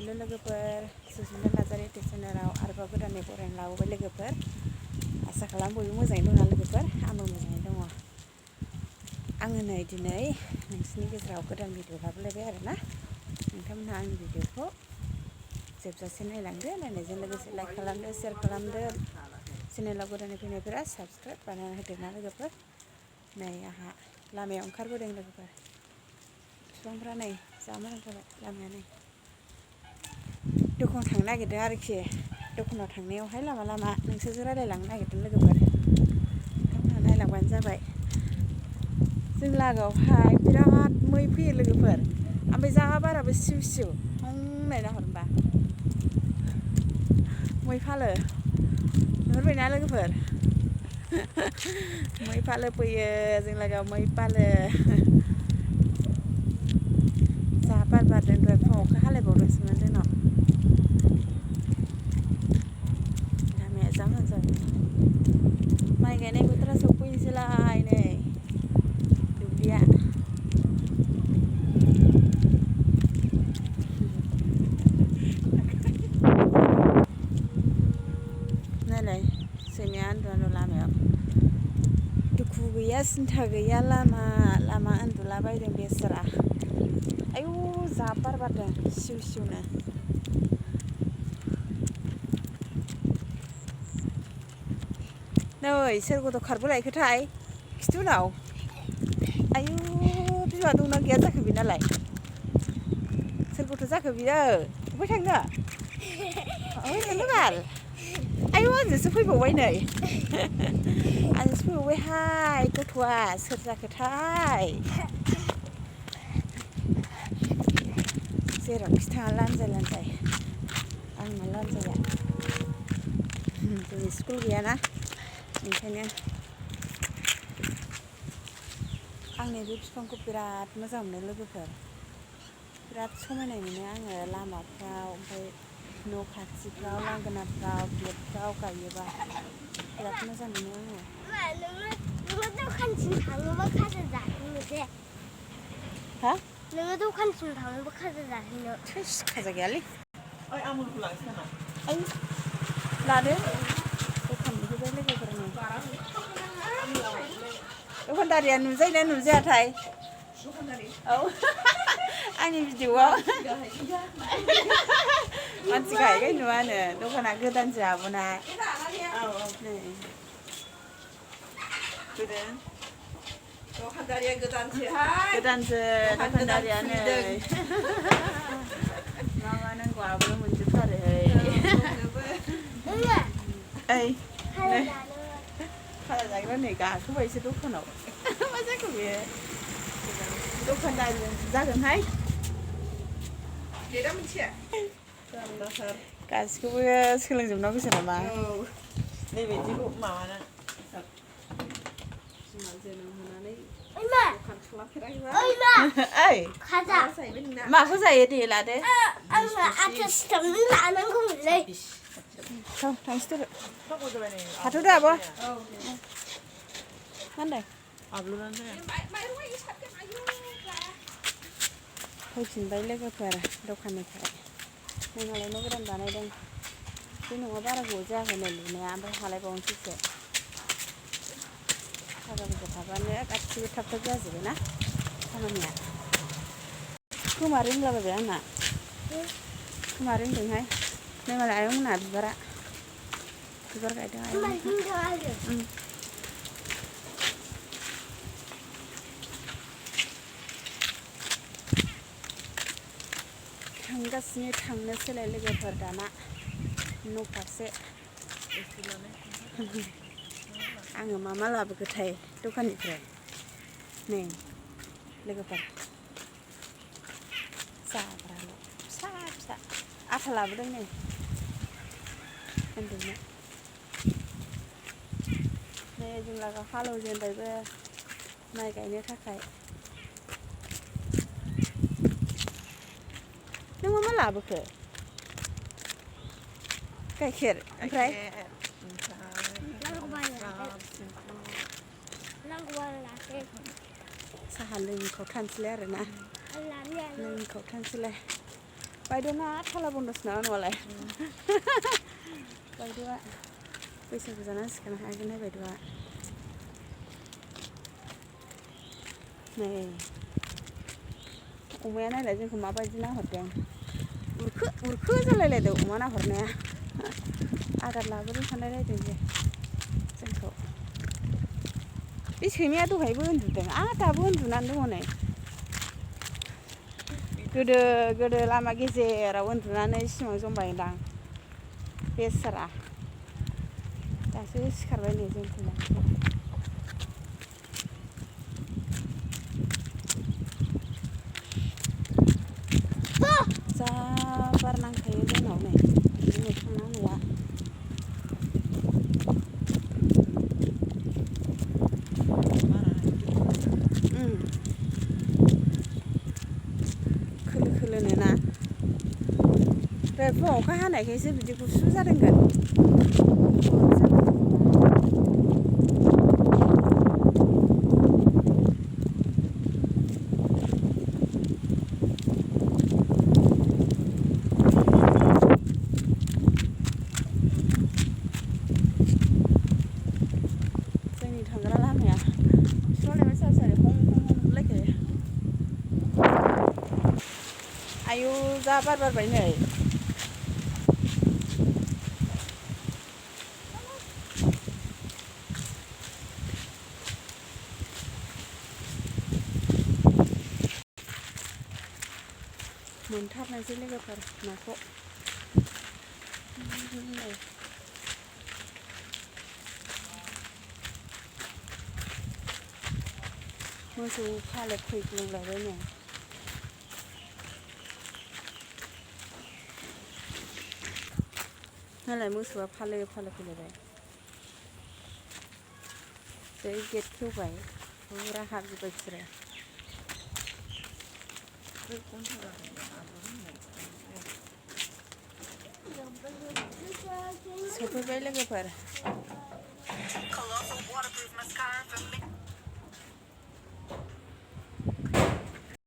हेल' लोगोफोर सुजुना नार्जारि इउटुब चेनेलाव आरोबाव गोदानै बरायना लाबोबाय लोगोफोर आसा खालाम बयबो मोजाङै दं ना लोगोफोर आंबो मोजाङै दङ आङो नै दिनै नोंसिनि गेजेराव गोदान भिडिअ लाबोलायबाय आरोना नोंथांमोनहा आंनि भिडिअखौ जोबजासे नायलांदो नायनायजों लोगोसे लाइक खालामदो शेयार खालामदो चेनेलाव गोदानै फैनायफोरा साबस्क्राइब बानायना होदो ना लोगोफोर नै आंहा लामायाव ओंखारबोदों लोगोफोर बिफांफ्रा नै जा मोजां जाबाय लामाया नै दखानाव थांनो नागिरदों आरोखि दखानाव थांनायावहाय लामा लामा नोंसोरजों रायलायलांनो नागिरदों लोगोफोर नोंथांमोनहा नायलांबानो जाबाय जों लागोआवहाय बिराद मै फैयो लोगोफोर ओमफ्राय जा बाराबो सिउ सिउ नायना हरबा मै फालो नुहुरबायना लोगोफोर मै फालो फैयो जों लागोआव मै फालो जा बार बारदों दहाय फुङाव अखा हालायबावदोंसोमोन जोंनाव लामाया जा मोजां जाबाय माइ गायनाय बोथोरा सफैनोसैलाय नै दुब्लिया नायलाय जोंनिया उन्दु लामायाव दुखु गैया सिन्था गैया लामा उन्दुलाबायदों बेसरा आयौ जा बार बारदों सिउ सिउनो नै सोर गथ' खारबोलायखोथाय खिथुनाव आयु बिमा दंना गैया जाखो बेनालाय सोर गथ' जाखो बियो बबेहाय थांनो ओइ नोंनो बाल आयु आंजोंसो फैबावबाय नै आंजोंसो फैबावबायहाय गथ'आ सोर जाखोथाय जेरावखि थाङा लानजाय आंना लानजाया दिनै स्कुल गैयाना ओंखायनो आंनि बे बिफांखौ बिराद मोजां मोनो लोगोफोर बिराद समायनाय मोनो आङो लामाफ्राव ओमफ्राय न' खाथिफ्राव लांगोनाफ्राव गेटफ्राव गायोबा बिराद मोजां मोनो आङो नोङो दखानसिम थाङोबा खाजा जाहैनो दे हा नोङो दखानसिम थाङोबा खाजा जाहैनो थोस खाजा गैयालै ओइ आमुलखौ लांसै नामा ओइ लादो दखान नुहैबाय लोगोफोरनो दखानदारिया नुजायोना नुजायाथाय औ आंनि भिडिअआव मानसि गायगाय नुवानो दखाना गोदानसो आब'ना नै दखानदारिया गोदानसोहाय गोदानसो दखानदारिया नै मा मा नांगौ आब'नो मोनजोबथारोहाय ओइ नै खाजा जाग्रा नै गाखोबायसो दखानाव मा जाखो बेयो दखानदारिजों जागोनहाय गेटआ मोनसे गासिखौबो सोलोंजोबनांगौसो नामा नैबायदिखौ माबाना बिमा जोनोम होनानै दखान खालामफेराखैबा ओइ खाजा जाहैबाय नोंना माखौ जायो दे लादो आङो आथा सिथाबनानै लानांगौमोनलै थांसै थावगौ थाथ'दो जाबाय नै आब' मा होनदों आबलुनानै जाया फैफिनबाय लोगोफोर दखाननिफ्राय नोंहालाय न' गोदान बानायदों बे न'आ बारा गोबाव जायाखै नै लुनाया ओमफ्राय हालायबावनोसैसो थाखा फैसा थाबानो गासिबो थाब थाब जाजोबो ना खामानिया खोमा रोंलाबायबाय आंना खोमा रोंदोंहाय नै मालाय आयंमोनहा बिबार गायदों आयं थांगासिनो थांनोसैलाय लोगोफोर दाना न' फारसे आङो मा लाबोखोथाय दखाननिफ्राय नै लोगोफोर जाग्राल' फिसा फिसा आथा लाबोदों नै उन्दुनो नै जों लागोआव हालेवजेनबायबो माइ गायनो थाखाय नों मा लाबोखो गाइखेर ओमफ्राय साहा लोंखाव थानोसैलाय आरोना लोंखाव थानोसैलाय बायद'ना थाला बन्दसो नामा नङालाय बायद'आ बैसागु जाना सिखारनो हायाखैनो बायद'आ नै अमाया नायलाय जोंखौ माबायदि नाहरदों उरखो जालायलायदों अमा नाहरनाया आदार लाबोदों सानलायलायदों जे जोंखौ बे सैमाया दहायबो उन्दुदों दाबो उन्दुनानै दङ नै गोदो लामा गेजेराव उन्दुनानै सिमां जंबायदां बेसारा दासो सिखारबाय नै जोंखौ जा बार नांखायो जोंनाव नै बिदि मोखांना न'आ खोलो ना दहाय फुङाव अखा हानायखायसो बिदि गुसु जादोंगोन जोंनि थांग्रा लामाया बिफां लाइफां सारि सारि हं नुलायखायो आयौ जा बार बारबाय नै मोनथारनायसै लोगोफोर नाखौ मोसौ फालो फैग्लुंलायबाय नै नालाय मोसौआ फालो फैलायबाय जै गेट खेवबाय फुरा हाबजोब्बाय बिसोरो सफैबाय लोगोफोर